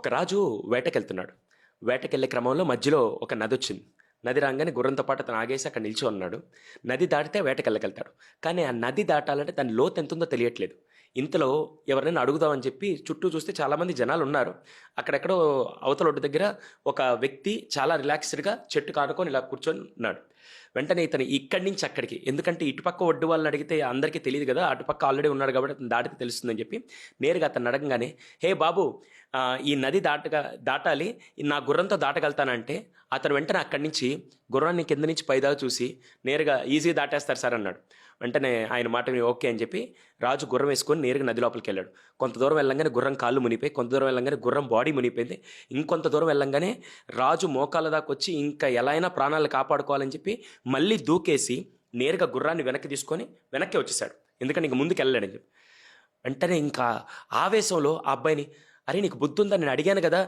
ఒక రాజు వేటకెళ్తున్నాడు. వేటకెళ్ళే క్రమంలో మధ్యలో ఒక నదొచ్చింది. నది రాంగానే గుర్రంతో పాటు అతను ఆగేసి అక్కడ నిల్చొని ఉన్నాడు. నది దాటితే వేటకెళ్ళగలుగుతాడు. కానీ ఆ నది దాటాలంటే దాని లోతు ఎంతుందో తెలియట్లేదు. ఇంతలో ఎవరైనా అడుగుదామని చెప్పి చుట్టూ చూస్తే చాలామంది జనాలు ఉన్నారు. అక్కడెక్కడో అవతల ఒడ్డు దగ్గర ఒక వ్యక్తి చాలా రిలాక్స్డ్‌గా చెట్టు కానుకొని ఇలా కూర్చొని ఉన్నాడు. వెంటనే ఇతను ఇక్కడి నుంచి అక్కడికి, ఎందుకంటే ఇటుపక్క ఒడ్డు వాళ్ళని అడిగితే అందరికీ తెలియదు కదా, అటుపక్క ఆల్రెడీ ఉన్నాడు కాబట్టి అతను దాటితే తెలుస్తుందని చెప్పి నేరుగా అతను అడగంగానే, హే బాబు, ఈ నది దాటాలి, నా గుర్రంతో దాటగలుగుతానంటే అతను వెంటనే అక్కడి నుంచి గుర్రాన్ని కింద నుంచి పైదాకా చూసి నేరుగా ఈజీ దాటేస్తారు సార్ అన్నాడు. వెంటనే ఆయన మాట విని ఓకే అని చెప్పి రాజు గుర్రం వేసుకొని నేరుగా నది లోపలికి వెళ్ళాడు. కొంత దూరం వెళ్ళంగానే గుర్రం కాళ్ళు మునిపోయి, కొంత దూరం వెళ్ళంగానే గుర్రం బాడీ మునిపోయింది. ఇంకొంత దూరం వెళ్ళంగానే రాజు మోకాళ్ళ దాకా వచ్చి ఇంకా ఎలా అయినా ప్రాణాలు కాపాడుకోవాలని చెప్పి మళ్ళీ దూకేసి నేరుగా గుర్రాన్ని వెనక్కి తీసుకొని వెనక్కి వచ్చేసాడు. ఎందుకంటే ఇంక ముందుకు వెళ్ళాడని చెప్పి. వెంటనే ఇంకా ఆవేశంలో ఆ అబ్బాయిని, అరే నీకు బుద్ధి ఉందా, నేను అడిగాను కదా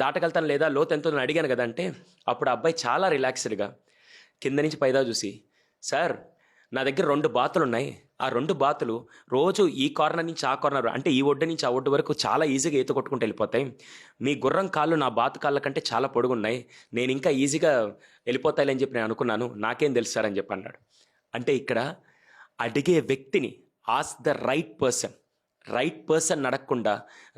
దాటగలుగుతాను లేదా, లోతు ఎంతో నేను అడిగాను కదా అంటే, అప్పుడు ఆ అబ్బాయి చాలా రిలాక్స్డ్గా కింద నుంచి పైదా చూసి, సార్ నా దగ్గర 2 బాతులు ఉన్నాయి. ఆ 2 బాతులు రోజు ఈ కార్నర్ నుంచి ఆ కార్నర్, అంటే ఈ ఒడ్డు నుంచి ఆ ఒడ్డు వరకు చాలా ఈజీగా ఈత కొట్టుకుంటూ వెళ్ళిపోతాయి. మీ గుర్రం కాళ్ళు నా బాతు కాళ్ళ కంటే చాలా పొడుగున్నాయి. నేను ఇంకా ఈజీగా వెళ్ళిపోతాయిలని చెప్పి నేను అనుకున్నాను. నాకేం తెలుసు సార్ అని చెప్పి అన్నాడు. అంటే ఇక్కడ అడిగే వ్యక్తిని, ఆస్క్ ద రైట్ పర్సన్ అడగకుండా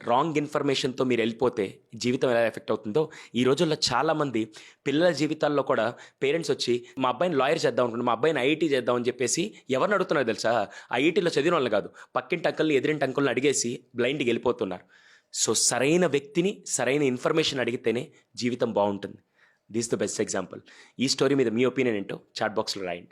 రాంగ్ ఇన్ఫర్మేషన్తో మీరు వెళ్ళిపోతే జీవితం ఎలా ఎఫెక్ట్ అవుతుందో, ఈ రోజుల్లో చాలామంది పిల్లల జీవితాల్లో కూడా పేరెంట్స్ వచ్చి మా అబ్బాయిని లాయర్ చేద్దాం అనుకుంటున్నాను, మా అబ్బాయిని ఐఐటీ చేద్దామని చెప్పేసి ఎవరిని అడుగుతున్నారు తెలుసా? ఐఐటీలో చదివిన వాళ్ళు కాదు, పక్కింటి అంకుల్ని ఎదిరింటి అంకుల్ని అడిగేసి బ్లైండ్కి వెళ్ళిపోతున్నారు. సో సరైన వ్యక్తిని, సరైన ఇన్ఫర్మేషన్ అడిగితేనే జీవితం బాగుంటుంది. This the best example. ఈ స్టోరీ మీద మీ ఒపీనియన్ ఏంటో చాట్ బాక్స్లో రాయండి.